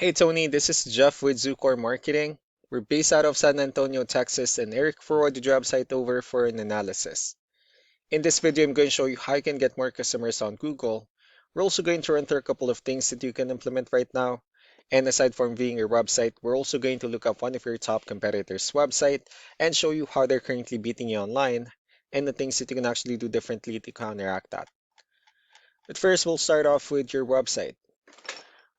Hey Tony, this is Jeff with Zucor Marketing. We're based out of San Antonio, Texas, and Eric forwarded your website over for an analysis. In this video, I'm going to show you how you can get more customers on Google. We're also going to run through a couple of things that you can implement right now. And aside from viewing your website, we're also going to look up one of your top competitors' website and show you how they're currently beating you online and the things that you can actually do differently to counteract that. But first, we'll start off with your website.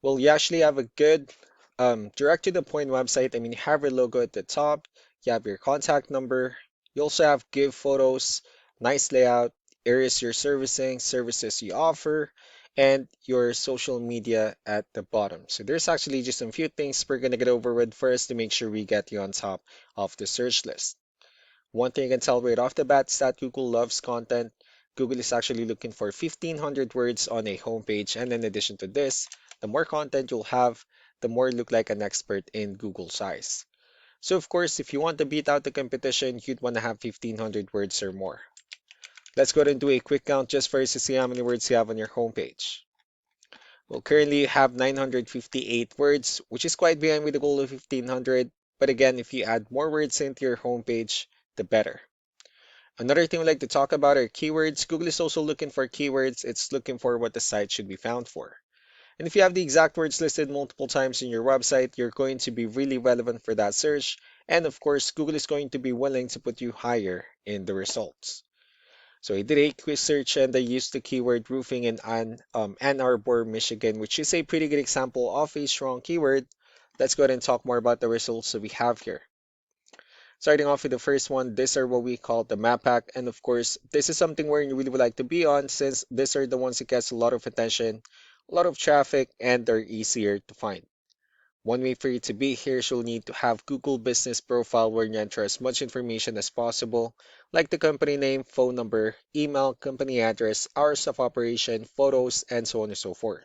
Well, you actually have a good direct to the point website. I mean, you have your logo at the top, you have your contact number, you also have give photos, nice layout, areas you're servicing, services you offer, and your social media at the bottom. So there's actually just a few things we're gonna get over with first to make sure we get you on top of the search list. One thing you can tell right off the bat is that Google loves content. Google is actually looking for 1,500 words on a homepage. And in addition to this, the more content you'll have, the more you look like an expert in Google's eyes. So of course, if you want to beat out the competition, you'd want to have 1,500 words or more. Let's go ahead and do a quick count just for us to see how many words you have on your homepage. Well, currently you have 958 words, which is quite behind with the goal of 1,500. But again, if you add more words into your homepage, the better. Another thing we like to talk about are keywords. Google is also looking for keywords. It's looking for what the site should be found for. And if you have the exact words listed multiple times in your website, you're going to be really relevant for that search. And of course, Google is going to be willing to put you higher in the results. So I did a quick search and I used the keyword roofing in Ann Arbor, Michigan, which is a pretty good example of a strong keyword. Let's go ahead and talk more about the results that we have here. Starting off with the first one, these are what we call the map pack. And of course, this is something where you really would like to be on since these are the ones that gets a lot of attention, a lot of traffic, and they're easier to find. One way for you to be here is you'll need to have Google Business Profile where you enter as much information as possible, like the company name, phone number, email, company address, hours of operation, photos, and so on and so forth.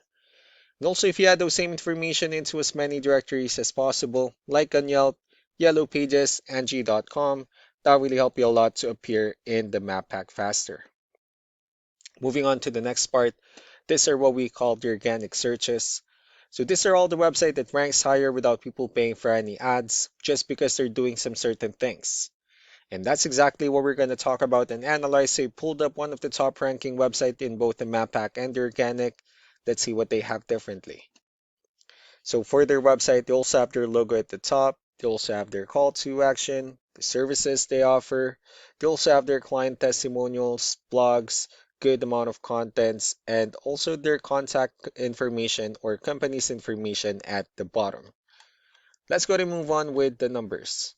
And also, if you add those same information into as many directories as possible, like on Yelp, Yellow Pages, Angie.com, that really help you a lot to appear in the map pack faster. Moving on to the next part, these are what we call the organic searches. So these are all the website that ranks higher without people paying for any ads, just because they're doing some certain things. And that's exactly what we're going to talk about and analyze. So I pulled up one of the top ranking website in both the map pack and the organic. Let's see what they have differently. So for their website, they also have their logo at the top. They also have their call to action, the services they offer. They also have their client testimonials, blogs, good amount of contents, and also their contact information or company's information at the bottom. Let's go and move on with the numbers.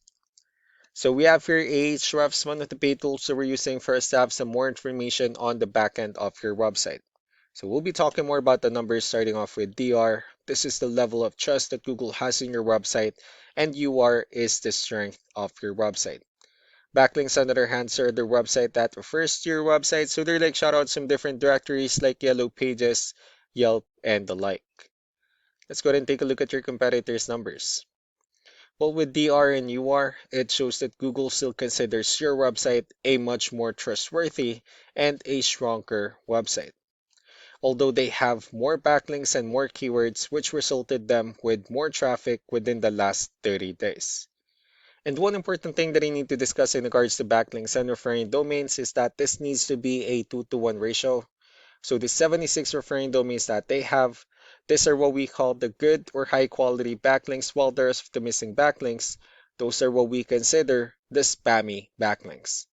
So we have here Ahrefs, one of the paid tools that we're using for us to have some more information on the back end of your website. So we'll be talking more about the numbers starting off with DR. This is the level of trust that Google has in your website, and UR is the strength of your website. Backlinks, on the other hand, are the website that refers to your website, so they're like shout out some different directories like Yellow Pages, Yelp, and the like. Let's go ahead and take a look at your competitors' numbers. Well, with DR and UR, it shows that Google still considers your website a much more trustworthy and a stronger website, although they have more backlinks and more keywords, which resulted them with more traffic within the last 30 days. And one important thing that I need to discuss in regards to backlinks and referring domains is that this needs to be a 2-to-1 ratio. So the 76 referring domains that they have, these are what we call the good or high quality backlinks, while the rest of the missing backlinks, those are what we consider the spammy backlinks.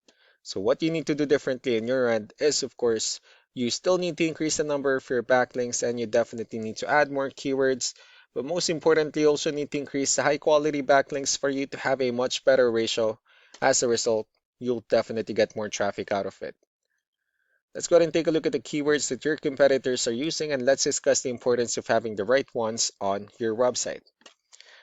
So what you need to do differently in your end is, of course, you still need to increase the number of your backlinks and you definitely need to add more keywords. But most importantly, you also need to increase the high quality backlinks for you to have a much better ratio. As a result, you'll definitely get more traffic out of it. Let's go ahead and take a look at the keywords that your competitors are using and let's discuss the importance of having the right ones on your website.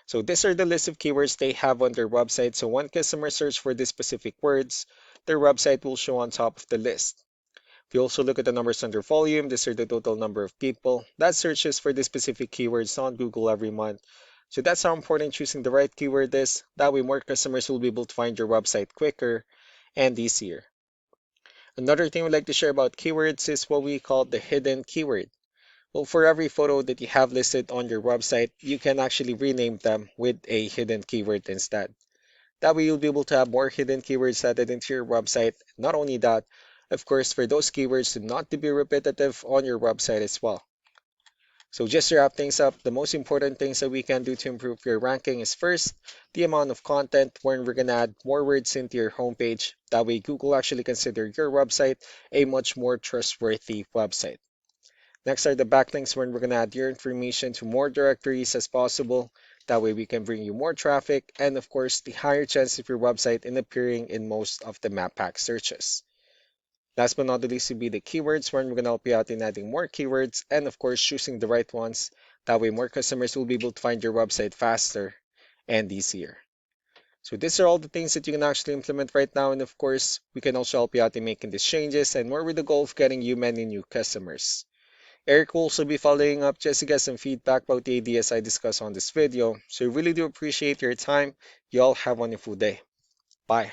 So these are the list of keywords they have on their website. So when customers search for these specific words, their website will show on top of the list. If you also look at the numbers under volume, these are the total number of people that searches for these specific keywords on Google every month. So that's how important choosing the right keyword is. That way more customers will be able to find your website quicker and easier. Another thing we'd like to share about keywords is what we call the hidden keyword. Well, for every photo that you have listed on your website, you can actually rename them with a hidden keyword instead. That way you'll be able to have more hidden keywords added into your website. Not only that, of course, for those keywords to not to be repetitive on your website as well. So just to wrap things up, the most important things that we can do to improve your ranking is first, the amount of content when we're going to add more words into your homepage. That way Google actually consider your website a much more trustworthy website. Next are the backlinks when we're going to add your information to more directories as possible. That way we can bring you more traffic and of course the higher chance of your website in appearing in most of the map pack searches. Last but not the least would be the keywords when we're going to help you out in adding more keywords and of course choosing the right ones. That way more customers will be able to find your website faster and easier. So these are all the things that you can actually implement right now, and of course we can also help you out in making these changes and more with the goal of getting you many new customers. Eric will also be following up just to get some feedback about the ideas I discussed on this video. So I really do appreciate your time. You all have a wonderful day. Bye.